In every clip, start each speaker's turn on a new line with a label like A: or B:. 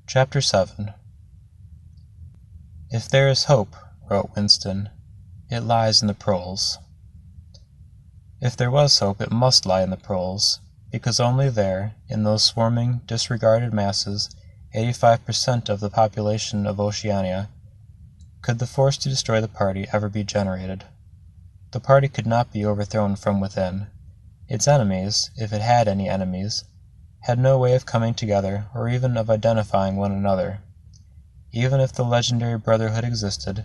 A: Chapter 7. "If there is hope," wrote Winston, "it lies in the proles." If there was hope, it must lie in the proles, because only there, in those swarming, disregarded masses, 85% of the population of Oceania, could the force to destroy the party ever be generated. The party could not be overthrown from within. Its enemies, if it had any enemies, had no way of coming together or even of identifying one another. Even if the legendary brotherhood existed,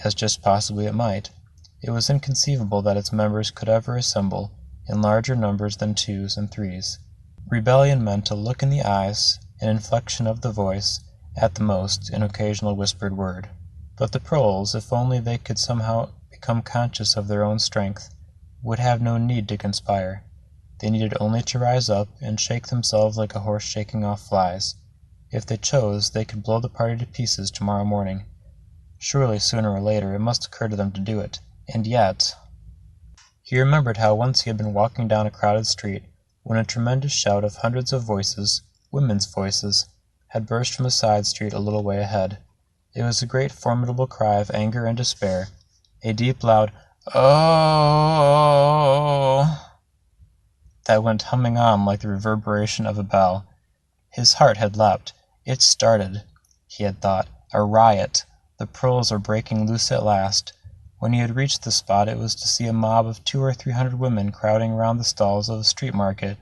A: as just possibly it might, it was inconceivable that its members could ever assemble in larger numbers than twos and threes. Rebellion meant a look in the eyes, an inflection of the voice, at the most, an occasional whispered word. But the proles, if only they could somehow become conscious of their own strength, would have no need to conspire. They needed only to rise up and shake themselves like a horse shaking off flies. If they chose, they could blow the party to pieces tomorrow morning. Surely, sooner or later, it must occur to them to do it. And yet... He remembered how once he had been walking down a crowded street, when a tremendous shout of hundreds of voices, women's voices, had burst from a side street a little way ahead. It was a great formidable cry of anger and despair, a deep loud "Oh!" that went humming on like the reverberation of a bell. His heart had leapt. It started, he had thought, a riot. The proles are breaking loose at last. When he had reached the spot, it was to see a mob of 200 or 300 women crowding round the stalls of a street market,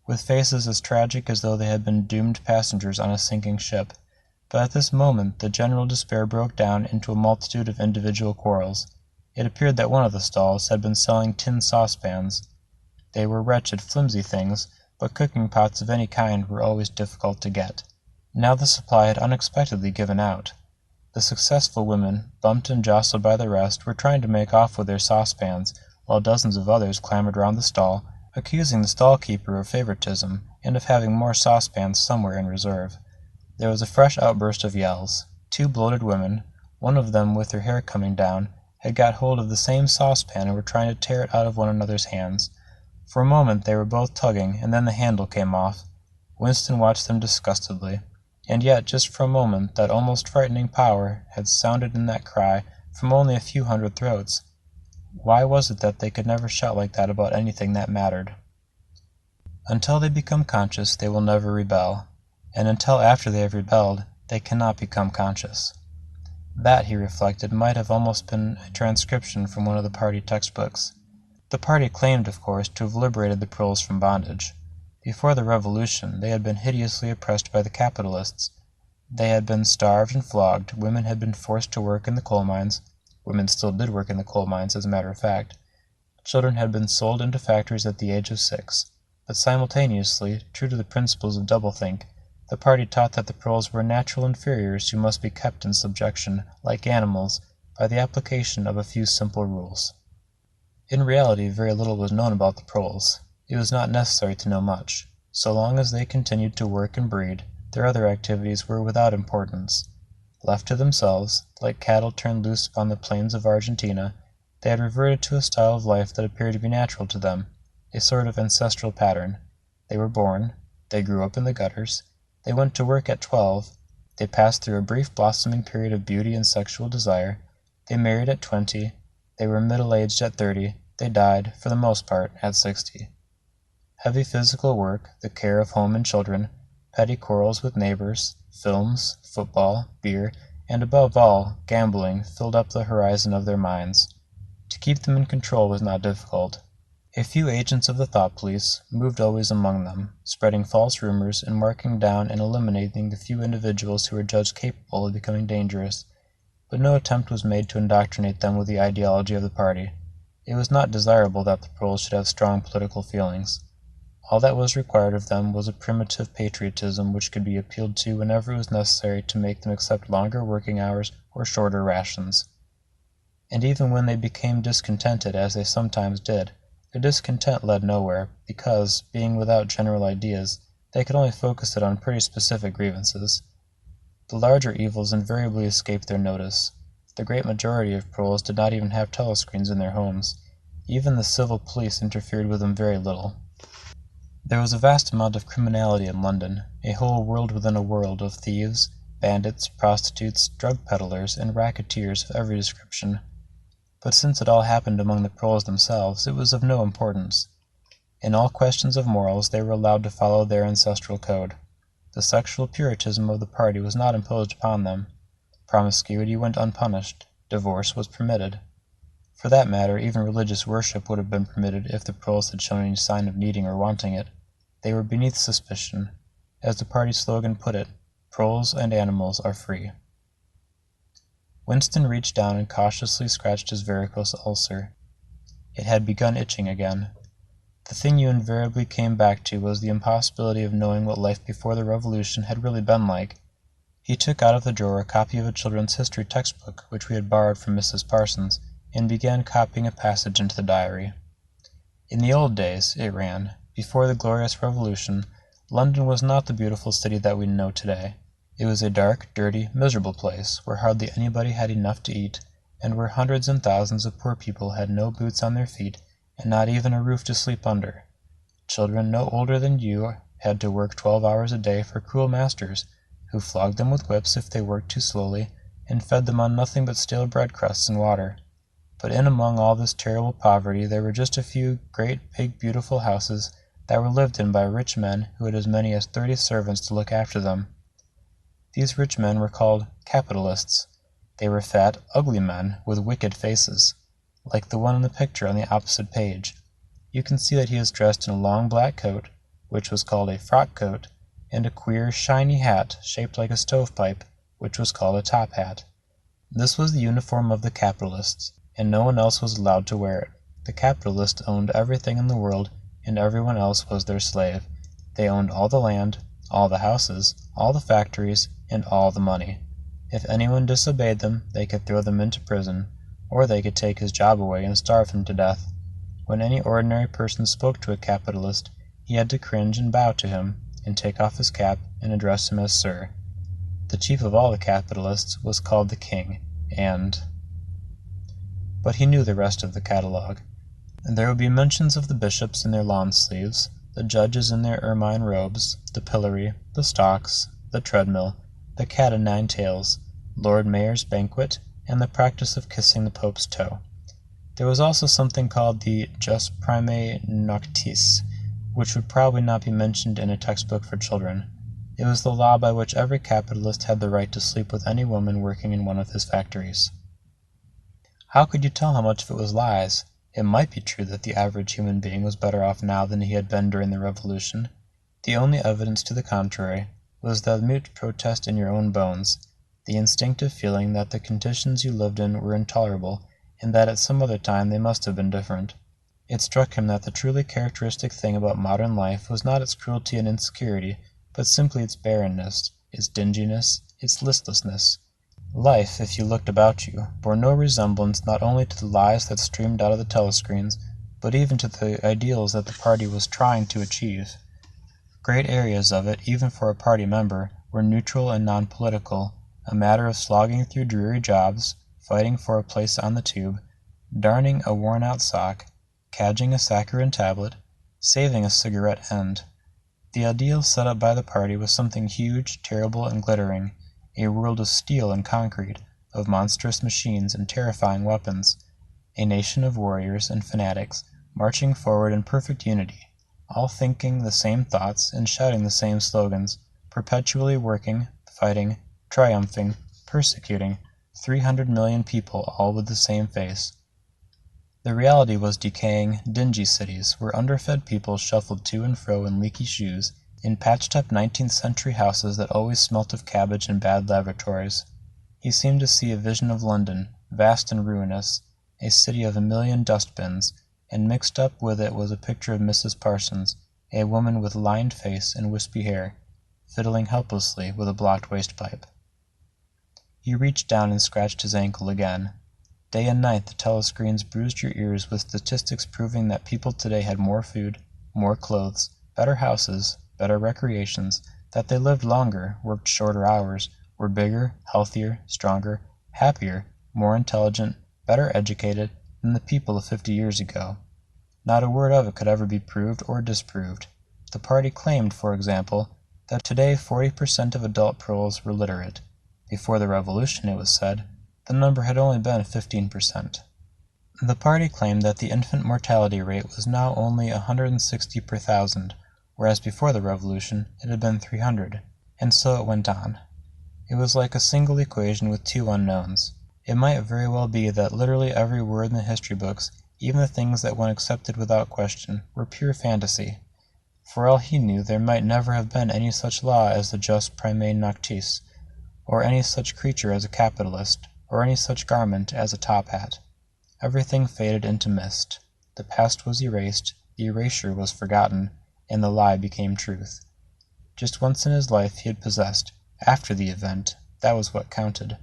A: with faces as tragic as though they had been doomed passengers on a sinking ship. But at this moment the general despair broke down into a multitude of individual quarrels. It appeared that one of the stalls had been selling tin saucepans. They were wretched, flimsy things, but cooking pots of any kind were always difficult to get. Now the supply had unexpectedly given out. The successful women, bumped and jostled by the rest, were trying to make off with their saucepans, while dozens of others clamoured round the stall, accusing the stall-keeper of favoritism, and of having more saucepans somewhere in reserve. There was a fresh outburst of yells. 2 bloated women, one of them with her hair coming down, had got hold of the same saucepan and were trying to tear it out of one another's hands. For a moment they were both tugging, and then the handle came off. Winston watched them disgustedly. And yet, just for a moment, that almost frightening power had sounded in that cry from only a few hundred throats. Why was it that they could never shout like that about anything that mattered? Until they become conscious, they will never rebel, and until after they have rebelled, they cannot become conscious. That, he reflected, might have almost been a transcription from one of the party textbooks. The party claimed, of course, to have liberated the proles from bondage. Before the Revolution, they had been hideously oppressed by the capitalists. They had been starved and flogged, women had been forced to work in the coal mines. Women still did work in the coal mines, as a matter of fact. Children had been sold into factories at the age of 6. But simultaneously, true to the principles of doublethink, the party taught that the proles were natural inferiors who must be kept in subjection, like animals, by the application of a few simple rules. In reality, very little was known about the proles. It was not necessary to know much. So long as they continued to work and breed, their other activities were without importance. Left to themselves, like cattle turned loose upon the plains of Argentina, they had reverted to a style of life that appeared to be natural to them, a sort of ancestral pattern. They were born, they grew up in the gutters, they went to work at 12, they passed through a brief blossoming period of beauty and sexual desire, they married at 20, they were middle-aged at 30, they died, for the most part, at 60. Heavy physical work, the care of home and children, petty quarrels with neighbors, films, football, beer, and above all, gambling, filled up the horizon of their minds. To keep them in control was not difficult. A few agents of the thought police moved always among them, spreading false rumors and marking down and eliminating the few individuals who were judged capable of becoming dangerous, but no attempt was made to indoctrinate them with the ideology of the party. It was not desirable that the proles should have strong political feelings. All that was required of them was a primitive patriotism which could be appealed to whenever it was necessary to make them accept longer working hours or shorter rations. And even when they became discontented, as they sometimes did, their discontent led nowhere, because, being without general ideas, they could only focus it on pretty specific grievances. The larger evils invariably escaped their notice. The great majority of proles did not even have telescreens in their homes. Even the civil police interfered with them very little. There was a vast amount of criminality in London, a whole world within a world of thieves, bandits, prostitutes, drug peddlers, and racketeers of every description. But since it all happened among the proles themselves, it was of no importance. In all questions of morals they were allowed to follow their ancestral code. The sexual puritanism of the party was not imposed upon them. Promiscuity went unpunished. Divorce was permitted. For that matter, even religious worship would have been permitted if the proles had shown any sign of needing or wanting it. They were beneath suspicion. As the party slogan put it, proles and animals are free. Winston reached down and cautiously scratched his varicose ulcer. It had begun itching again. The thing you invariably came back to was the impossibility of knowing what life before the Revolution had really been like. He took out of the drawer a copy of a children's history textbook which we had borrowed from Mrs. Parsons, and began copying a passage into the diary. In the old days, it ran, before the glorious Revolution, London was not the beautiful city that we know today. It was a dark, dirty, miserable place, where hardly anybody had enough to eat, and where hundreds and thousands of poor people had no boots on their feet, and not even a roof to sleep under. Children no older than you had to work 12 hours a day for cruel masters, who flogged them with whips if they worked too slowly, and fed them on nothing but stale bread crusts and water. But in among all this terrible poverty there were just a few great big beautiful houses that were lived in by rich men who had as many as 30 servants to look after them. These rich men were called capitalists. They were fat, ugly men with wicked faces, like the one in the picture on the opposite page. You can see that he is dressed in a long black coat, which was called a frock coat, and a queer, shiny hat shaped like a stovepipe, which was called a top hat. This was the uniform of the capitalists, and no one else was allowed to wear it. The capitalists owned everything in the world, and everyone else was their slave. They owned all the land, all the houses, all the factories, and all the money. If anyone disobeyed them, they could throw them into prison, or they could take his job away and starve him to death. When any ordinary person spoke to a capitalist, he had to cringe and bow to him, and take off his cap and address him as Sir. The chief of all the capitalists was called the King, but he knew the rest of the catalogue. And there would be mentions of the bishops in their lawn sleeves, the judges in their ermine robes, the pillory, the stocks, the treadmill, the cat o' nine tails, Lord Mayor's banquet, and the practice of kissing the Pope's toe. There was also something called the Jus Primae Noctis, which would probably not be mentioned in a textbook for children. It was the law by which every capitalist had the right to sleep with any woman working in one of his factories. How could you tell how much of it was lies? It might be true that the average human being was better off now than he had been during the Revolution. The only evidence to the contrary was the mute protest in your own bones, the instinctive feeling that the conditions you lived in were intolerable, and that at some other time they must have been different. It struck him that the truly characteristic thing about modern life was not its cruelty and insecurity, but simply its barrenness, its dinginess, its listlessness. Life, if you looked about you, bore no resemblance not only to the lies that streamed out of the telescreens, but even to the ideals that the party was trying to achieve. Great areas of it, even for a party member, were neutral and non-political, a matter of slogging through dreary jobs, fighting for a place on the tube, darning a worn-out sock, cadging a saccharine tablet, saving a cigarette end. The ideal set up by the party was something huge, terrible, and glittering, a world of steel and concrete, of monstrous machines and terrifying weapons, a nation of warriors and fanatics marching forward in perfect unity, all thinking the same thoughts and shouting the same slogans, perpetually working, fighting, triumphing, persecuting, 300 million people all with the same face. The reality was decaying, dingy cities where underfed people shuffled to and fro in leaky shoes, in patched-up 19th-century houses that always smelt of cabbage and bad lavatories. He seemed to see a vision of London, vast and ruinous, a city of a million dust-bins, and mixed up with it was a picture of Mrs. Parsons, a woman with lined face and wispy hair, fiddling helplessly with a blocked waste-pipe. He reached down and scratched his ankle again. Day and night the telescreens bruised your ears with statistics proving that people today had more food, more clothes, better houses, better recreations, that they lived longer, worked shorter hours, were bigger, healthier, stronger, happier, more intelligent, better educated than the people of 50 years ago. Not a word of it could ever be proved or disproved. The party claimed, for example, that today 40% of adult proles were literate. Before the Revolution, it was said, the number had only been 15%. The party claimed that the infant mortality rate was now only 160 per thousand, whereas before the Revolution it had been 300, and so it went on. It was like a single equation with two unknowns. It might very well be that literally every word in the history books, even the things that one accepted without question, were pure fantasy. For all he knew, there might never have been any such law as the jus primae noctis, or any such creature as a capitalist, or any such garment as a top hat. Everything faded into mist. The past was erased, the erasure was forgotten, and the lie became truth. Just once in his life he had possessed, after the event, that was what counted.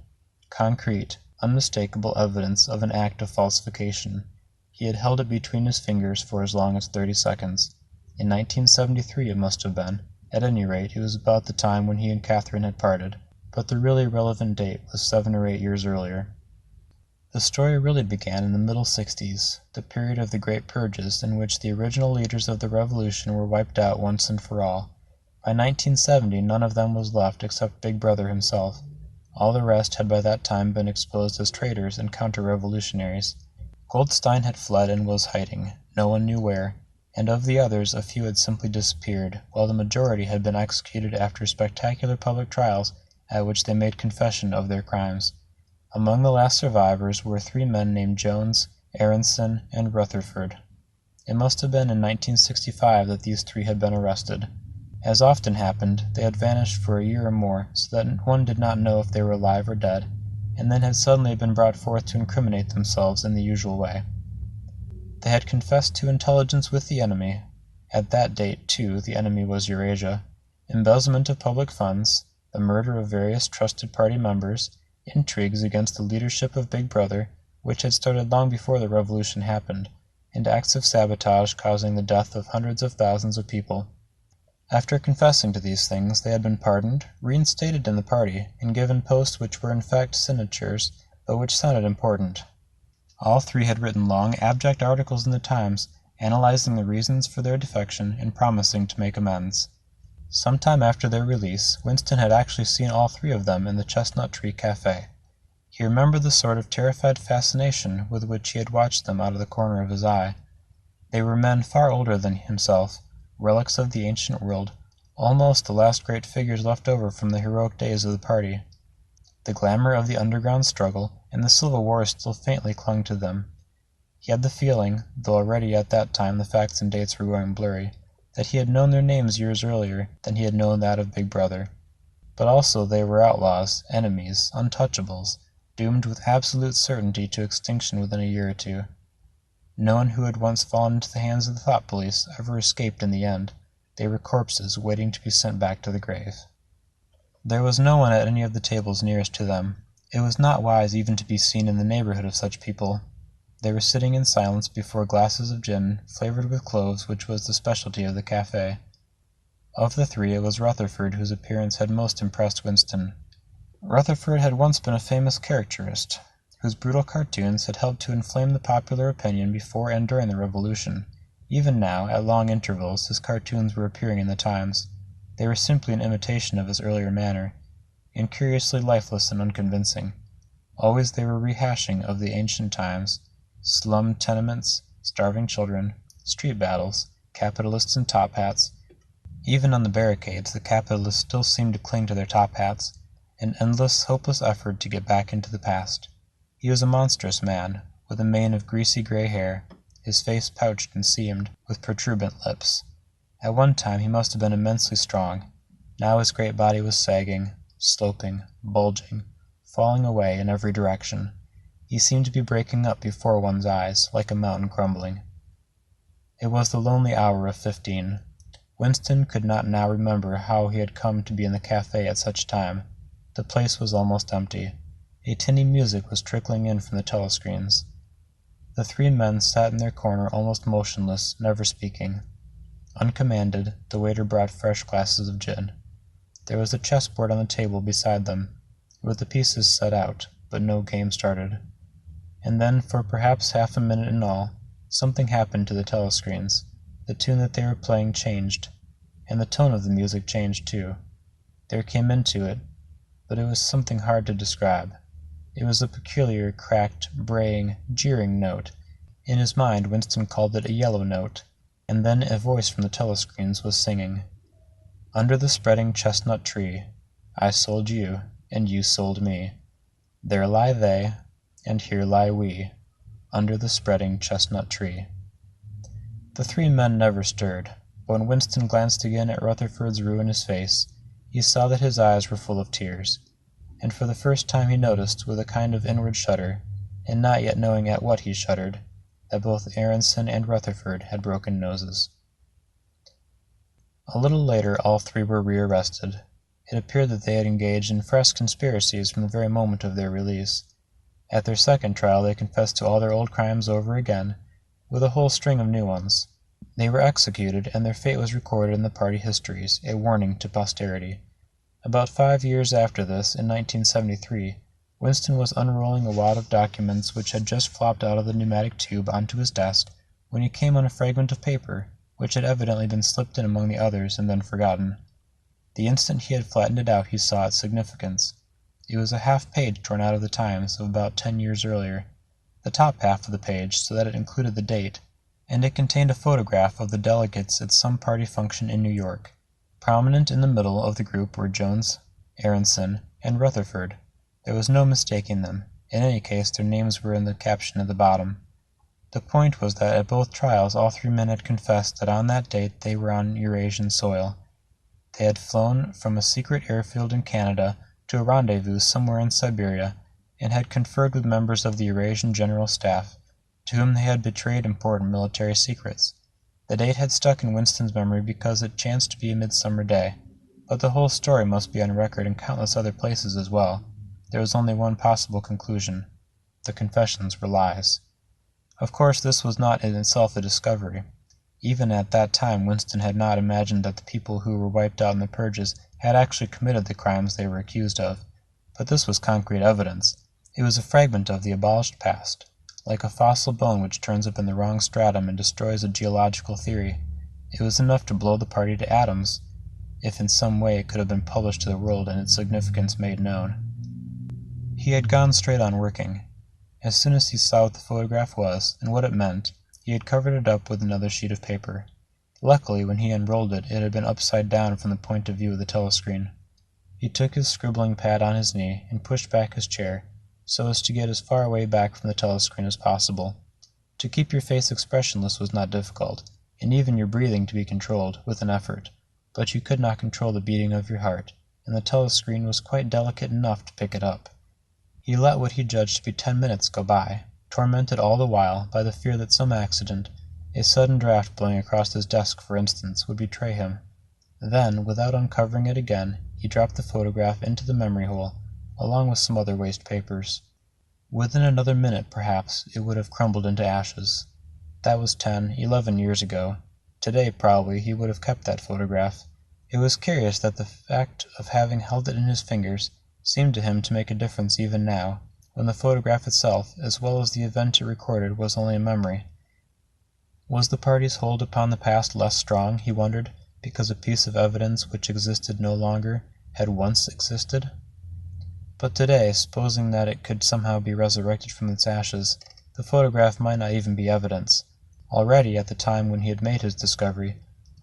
A: Concrete, unmistakable evidence of an act of falsification. He had held it between his fingers for as long as 30 seconds. In 1973 it must have been. At any rate, it was about the time when he and Catherine had parted, but the really relevant date was 7 or 8 years earlier. The story really began in the middle 60s, the period of the Great Purges, in which the original leaders of the Revolution were wiped out once and for all. By 1970 none of them was left except Big Brother himself. All the rest had by that time been exposed as traitors and counter-revolutionaries. Goldstein had fled and was hiding, no one knew where, and of the others a few had simply disappeared, while the majority had been executed after spectacular public trials at which they made confession of their crimes. Among the last survivors were 3 men named Jones, Aronson, and Rutherford. It must have been in 1965 that these 3 had been arrested. As often happened, they had vanished for a year or more, so that one did not know if they were alive or dead, and then had suddenly been brought forth to incriminate themselves in the usual way. They had confessed to intelligence with the enemy. At that date, too, the enemy was Eurasia, embezzlement of public funds, the murder of various trusted party members, intrigues against the leadership of Big Brother, which had started long before the Revolution happened, and acts of sabotage causing the death of hundreds of thousands of people. After confessing to these things, they had been pardoned, reinstated in the party, and given posts which were in fact sinecures, but which sounded important. All 3 had written long, abject articles in the Times, analyzing the reasons for their defection and promising to make amends. Some time after their release, Winston had actually seen all 3 of them in the Chestnut Tree Cafe. He remembered the sort of terrified fascination with which he had watched them out of the corner of his eye. They were men far older than himself, relics of the ancient world, almost the last great figures left over from the heroic days of the party. The glamour of the underground struggle and the Civil War still faintly clung to them. He had the feeling, though already at that time the facts and dates were going blurry, that he had known their names years earlier than he had known that of Big Brother. But also they were outlaws, enemies, untouchables, doomed with absolute certainty to extinction within a year or 2. No one who had once fallen into the hands of the thought police ever escaped in the end. They were corpses waiting to be sent back to the grave. There was no one at any of the tables nearest to them. It was not wise even to be seen in the neighborhood of such people. They were sitting in silence before glasses of gin, flavored with cloves, which was the specialty of the cafe. Of the 3, it was Rutherford whose appearance had most impressed Winston. Rutherford had once been a famous caricaturist, whose brutal cartoons had helped to inflame the popular opinion before and during the Revolution. Even now, at long intervals, his cartoons were appearing in the Times. They were simply an imitation of his earlier manner, and curiously lifeless and unconvincing. Always they were rehashing of the ancient times, slum tenements, starving children, street battles, capitalists in top hats. Even on the barricades the capitalists still seemed to cling to their top hats, an endless, hopeless effort to get back into the past. He was a monstrous man, with a mane of greasy gray hair, his face pouched and seamed, with protuberant lips. At one time he must have been immensely strong. Now his great body was sagging, sloping, bulging, falling away in every direction. He seemed to be breaking up before one's eyes, like a mountain crumbling. It was the lonely hour of 15. Winston could not now remember how he had come to be in the cafe at such time. The place was almost empty. A tinny music was trickling in from the telescreens. The 3 men sat in their corner almost motionless, never speaking. Uncommanded, the waiter brought fresh glasses of gin. There was a chessboard on the table beside them, with the pieces set out, but no game started. And then, for perhaps half a minute in all, something happened to the telescreens. The tune that they were playing changed. and the tone of the music changed too. There came into it, but it was something hard to describe. It was a peculiar, cracked, braying, jeering note. In his mind Winston called it a yellow note, and then a voice from the telescreens was singing, "Under the spreading chestnut tree, I sold you, and you sold me. There lie they, and here lie we, under the spreading chestnut tree." The three men never stirred, but when Winston glanced again at Rutherford's ruinous face, he saw that his eyes were full of tears, and for the first time he noticed, with a kind of inward shudder, and not yet knowing at what he shuddered, that both Aronson and Rutherford had broken noses. A little later all three were rearrested. It appeared that they had engaged in fresh conspiracies from the very moment of their release. At their second trial they confessed to all their old crimes over again, with a whole string of new ones. They were executed, and their fate was recorded in the party histories, a warning to posterity. About 5 years after this, in 1973, Winston was unrolling a wad of documents which had just flopped out of the pneumatic tube onto his desk when he came on a fragment of paper which had evidently been slipped in among the others and then forgotten. The instant he had flattened it out he saw its significance. It was a half-page torn out of the Times of about 10 years earlier, the top half of the page so that it included the date, and it contained a photograph of the delegates at some party function in New York. Prominent in the middle of the group were Jones, Aronson, and Rutherford. There was no mistaking them. In any case, their names were in the caption at the bottom. The point was that at both trials all three men had confessed that on that date they were on Eurasian soil. They had flown from a secret airfield in Canada to a rendezvous somewhere in Siberia, and had conferred with members of the Eurasian General Staff, to whom they had betrayed important military secrets. The date had stuck in Winston's memory because it chanced to be a midsummer day, but the whole story must be on record in countless other places as well. There was only one possible conclusion. The confessions were lies. Of course, this was not in itself a discovery. Even at that time Winston had not imagined that the people who were wiped out in the purges had actually committed the crimes they were accused of. But this was concrete evidence. It was a fragment of the abolished past, like a fossil bone which turns up in the wrong stratum and destroys a geological theory. It was enough to blow the party to atoms, if in some way it could have been published to the world and its significance made known. He had gone straight on working. As soon as he saw what the photograph was, and what it meant, he had covered it up with another sheet of paper. Luckily, when he unrolled it, it had been upside down from the point of view of the telescreen. He took his scribbling pad on his knee and pushed back his chair, so as to get as far away back from the telescreen as possible. To keep your face expressionless was not difficult, and even your breathing to be controlled, with an effort, but you could not control the beating of your heart, and the telescreen was quite delicate enough to pick it up. He let what he judged to be 10 minutes go by, tormented all the while by the fear that some accident, a sudden draught blowing across his desk for instance, would betray him. Then, without uncovering it again, he dropped the photograph into the memory hole, along with some other waste papers. Within another minute, perhaps, it would have crumbled into ashes. That was 10, 11 years ago. Today, probably, he would have kept that photograph. It was curious that the fact of having held it in his fingers seemed to him to make a difference even now, when the photograph itself, as well as the event it recorded, was only a memory. Was the party's hold upon the past less strong, he wondered, because a piece of evidence which existed no longer had once existed? But today, supposing that it could somehow be resurrected from its ashes, the photograph might not even be evidence. Already, at the time when he had made his discovery,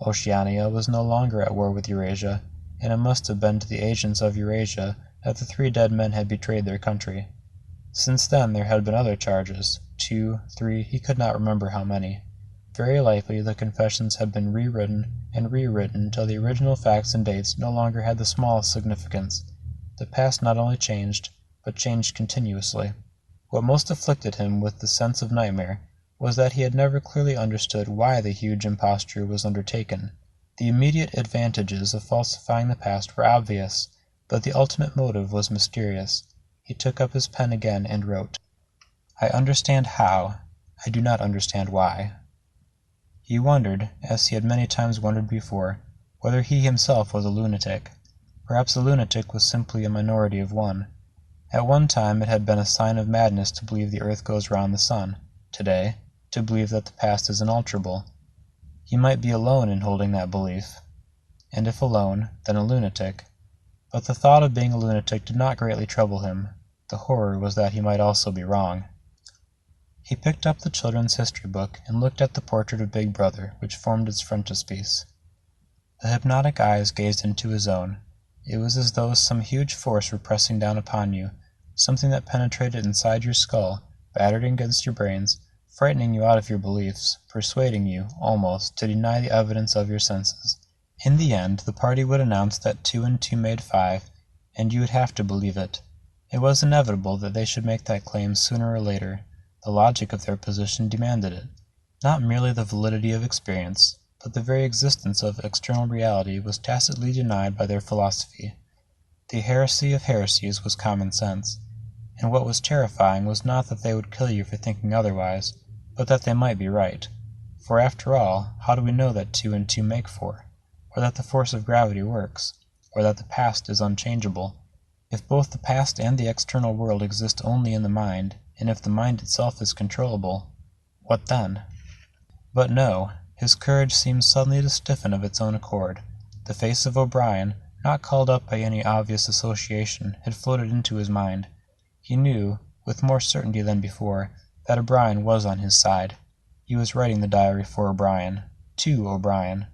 A: Oceania was no longer at war with Eurasia, and it must have been to the agents of Eurasia that the three dead men had betrayed their country. Since then there had been other charges, 2, 3, he could not remember how many. Very likely the confessions had been rewritten and rewritten until the original facts and dates no longer had the smallest significance. The past not only changed, but changed continuously. What most afflicted him with the sense of nightmare was that he had never clearly understood why the huge imposture was undertaken. The immediate advantages of falsifying the past were obvious, but the ultimate motive was mysterious. He took up his pen again and wrote, "I understand how. I do not understand why." He wondered, as he had many times wondered before, whether he himself was a lunatic. Perhaps a lunatic was simply a minority of one. At one time it had been a sign of madness to believe the earth goes round the sun. Today, to believe that the past is unalterable. He might be alone in holding that belief. and if alone, then a lunatic. But the thought of being a lunatic did not greatly trouble him. The horror was that he might also be wrong. He picked up the children's history book and looked at the portrait of Big Brother, which formed its frontispiece. The hypnotic eyes gazed into his own. It was as though some huge force were pressing down upon you, something that penetrated inside your skull, battered against your brains, frightening you out of your beliefs, persuading you, almost, to deny the evidence of your senses. In the end, the party would announce that 2 and 2 made 5, and you would have to believe it. It was inevitable that they should make that claim sooner or later. The logic of their position demanded it. Not merely the validity of experience, but the very existence of external reality was tacitly denied by their philosophy. The heresy of heresies was common sense, and what was terrifying was not that they would kill you for thinking otherwise, but that they might be right. For after all, how do we know that 2 and 2 make 4? Or that the force of gravity works, or that the past is unchangeable? If both the past and the external world exist only in the mind, and if the mind itself is controllable, what then? But no, his courage seemed suddenly to stiffen of its own accord. The face of O'Brien, not called up by any obvious association, had floated into his mind. He knew, with more certainty than before, that O'Brien was on his side. He was writing the diary for O'Brien, to O'Brien.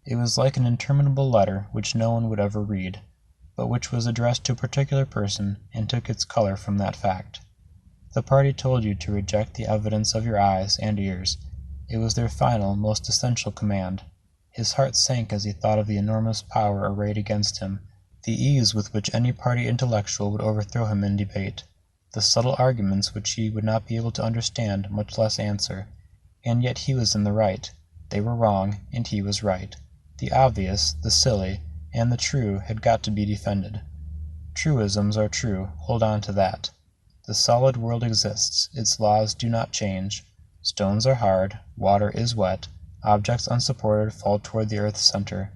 A: It was like an interminable letter which no one would ever read, but which was addressed to a particular person and took its color from that fact. The party told you to reject the evidence of your eyes and ears. It was their final, most essential command. His heart sank as he thought of the enormous power arrayed against him, the ease with which any party intellectual would overthrow him in debate, the subtle arguments which he would not be able to understand, much less answer. And yet he was in the right. They were wrong, and he was right. The obvious, the silly, and the true had got to be defended. Truisms are true, hold on to that. The solid world exists, its laws do not change. Stones are hard, water is wet, objects unsupported fall toward the earth's center.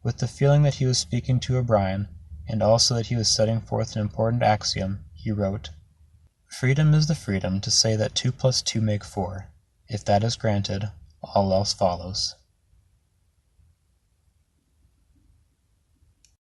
A: With the feeling that he was speaking to O'Brien, and also that he was setting forth an important axiom, he wrote, "Freedom is the freedom to say that 2 plus 2 make 4. If that is granted, all else follows."